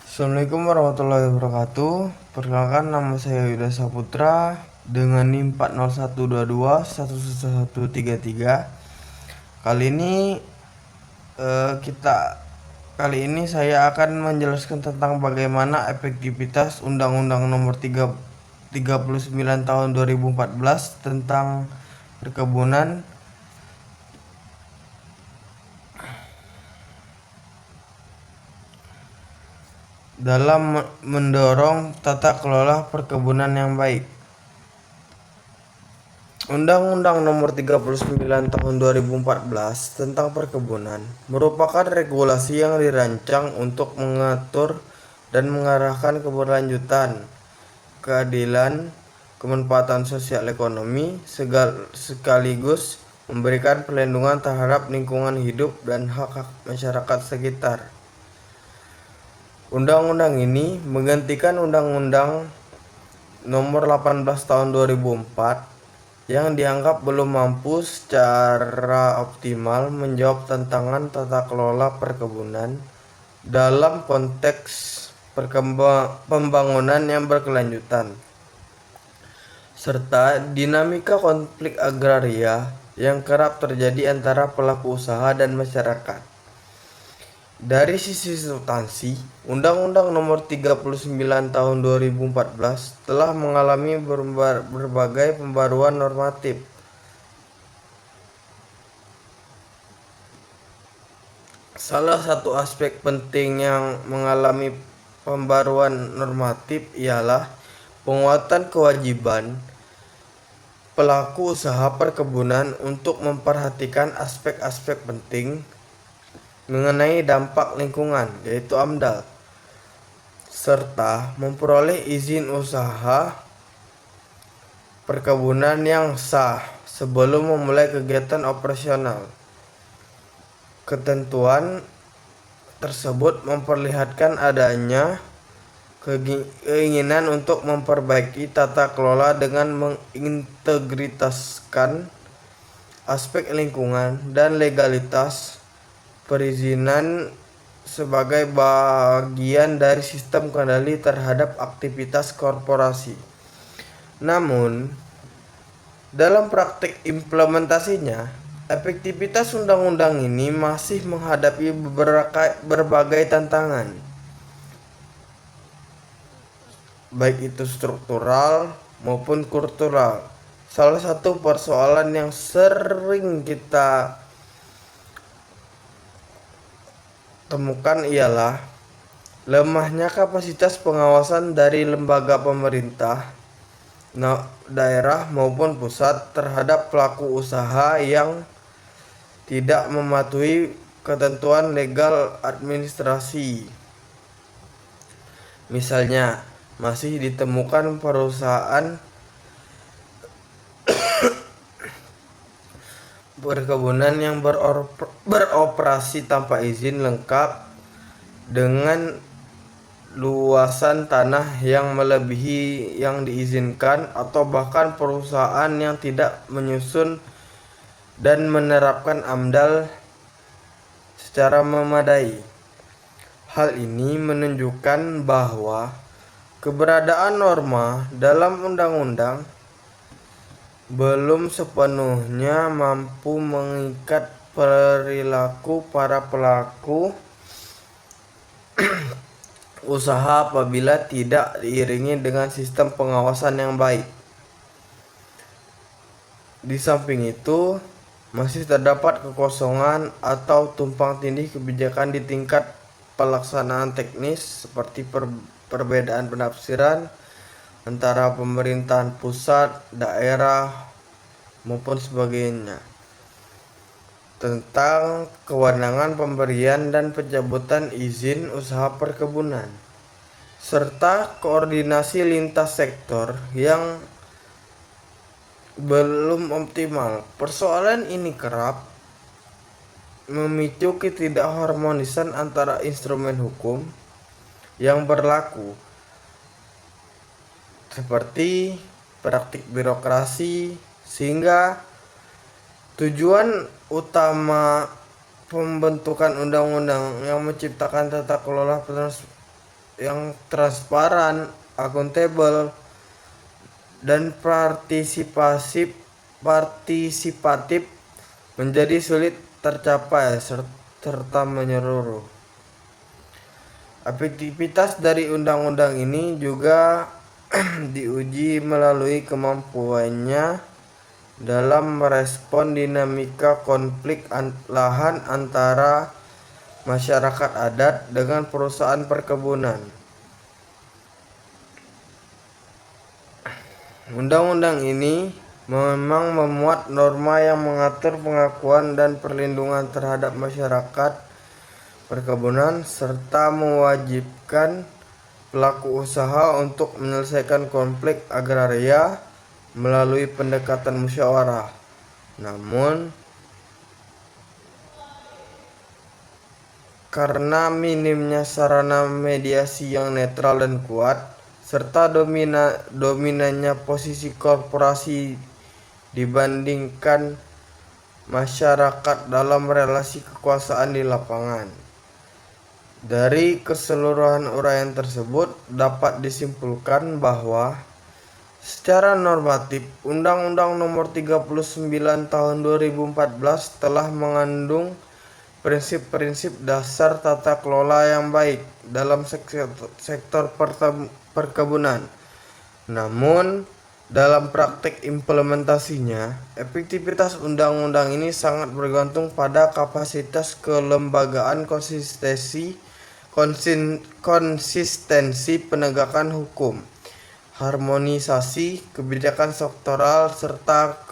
Assalamualaikum warahmatullahi wabarakatuh. Perkenalkan, nama saya Yuda Saputra dengan NIM 40122111133. Kali ini kita kali ini saya akan menjelaskan tentang bagaimana efektivitas Undang-Undang Nomor 39 Tahun 2014 tentang perkebunan dalam mendorong tata kelola perkebunan yang baik. Undang-Undang Nomor 39 Tahun 2014 tentang perkebunan merupakan regulasi yang dirancang untuk mengatur dan mengarahkan keberlanjutan, keadilan, kemanfaatan sosial ekonomi, sekaligus memberikan perlindungan terhadap lingkungan hidup dan hak-hak masyarakat sekitar. Undang-undang ini menggantikan Undang-Undang Nomor 18 Tahun 2004 yang dianggap belum mampu secara optimal menjawab tantangan tata kelola perkebunan dalam konteks pembangunan yang berkelanjutan, serta dinamika konflik agraria yang kerap terjadi antara pelaku usaha dan masyarakat. Dari sisi substansi, Undang-Undang Nomor 39 Tahun 2014 telah mengalami berbagai pembaruan normatif. Salah satu aspek penting yang mengalami pembaruan normatif ialah penguatan kewajiban pelaku usaha perkebunan untuk memperhatikan aspek-aspek penting mengenai dampak lingkungan, yaitu AMDAL, serta memperoleh izin usaha perkebunan yang sah sebelum memulai kegiatan operasional. Ketentuan tersebut memperlihatkan adanya keinginan untuk memperbaiki tata kelola dengan mengintegritaskan aspek lingkungan dan legalitas perizinan sebagai bagian dari sistem kendali terhadap aktivitas korporasi. Namun, dalam praktik implementasinya, efektivitas undang-undang ini masih menghadapi berbagai tantangan, baik itu struktural maupun kultural. Salah satu persoalan yang sering kita temukan ialah lemahnya kapasitas pengawasan dari lembaga pemerintah, daerah maupun pusat terhadap pelaku usaha yang tidak mematuhi ketentuan legal administrasi. Misalnya, masih ditemukan perusahaan perkebunan yang beroperasi tanpa izin lengkap dengan luasan tanah yang melebihi yang diizinkan, atau bahkan perusahaan yang tidak menyusun dan menerapkan AMDAL secara memadai. Hal ini menunjukkan bahwa keberadaan norma dalam undang-undang belum sepenuhnya mampu mengikat perilaku para pelaku usaha apabila tidak diiringi dengan sistem pengawasan yang baik. Di samping itu, masih terdapat kekosongan atau tumpang tindih kebijakan di tingkat pelaksanaan teknis, seperti perbedaan penafsiran antara pemerintahan pusat, daerah, maupun sebagainya tentang kewenangan pemberian dan pencabutan izin usaha perkebunan, serta koordinasi lintas sektor yang belum optimal. Persoalan ini kerap memicu ketidakharmonisan antara instrumen hukum yang berlaku, seperti praktik birokrasi, sehingga tujuan utama pembentukan undang-undang yang menciptakan tata kelola yang transparan, akuntabel, dan partisipatif menjadi sulit tercapai serta menyeluruh. Efektivitas dari undang-undang ini juga diuji melalui kemampuannya dalam merespon dinamika konflik lahan antara masyarakat adat dengan perusahaan perkebunan. Undang-undang ini memang memuat norma yang mengatur pengakuan dan perlindungan terhadap masyarakat perkebunan serta mewajibkan pelaku usaha untuk menyelesaikan konflik agraria melalui pendekatan musyawarah. Namun, karena minimnya sarana mediasi yang netral dan kuat, serta dominannya posisi korporasi dibandingkan masyarakat dalam relasi kekuasaan di lapangan. Dari keseluruhan uraian tersebut dapat disimpulkan bahwa secara normatif Undang-Undang Nomor 39 Tahun 2014 telah mengandung prinsip-prinsip dasar tata kelola yang baik dalam sektor perkebunan. Namun, dalam praktek implementasinya, efektivitas undang-undang ini sangat bergantung pada kapasitas kelembagaan, konsistensi penegakan hukum, harmonisasi kebijakan sektoral, serta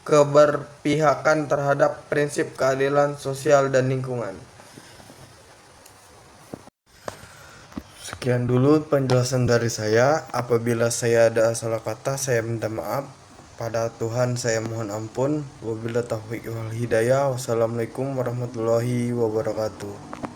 keberpihakan terhadap prinsip keadilan sosial dan lingkungan. Sekian dulu penjelasan dari saya. Apabila saya ada salah kata, saya minta maaf. Pada Tuhan saya mohon ampun. Wabillahi taufiq wal hidayah. Wassalamualaikum warahmatullahi wabarakatuh.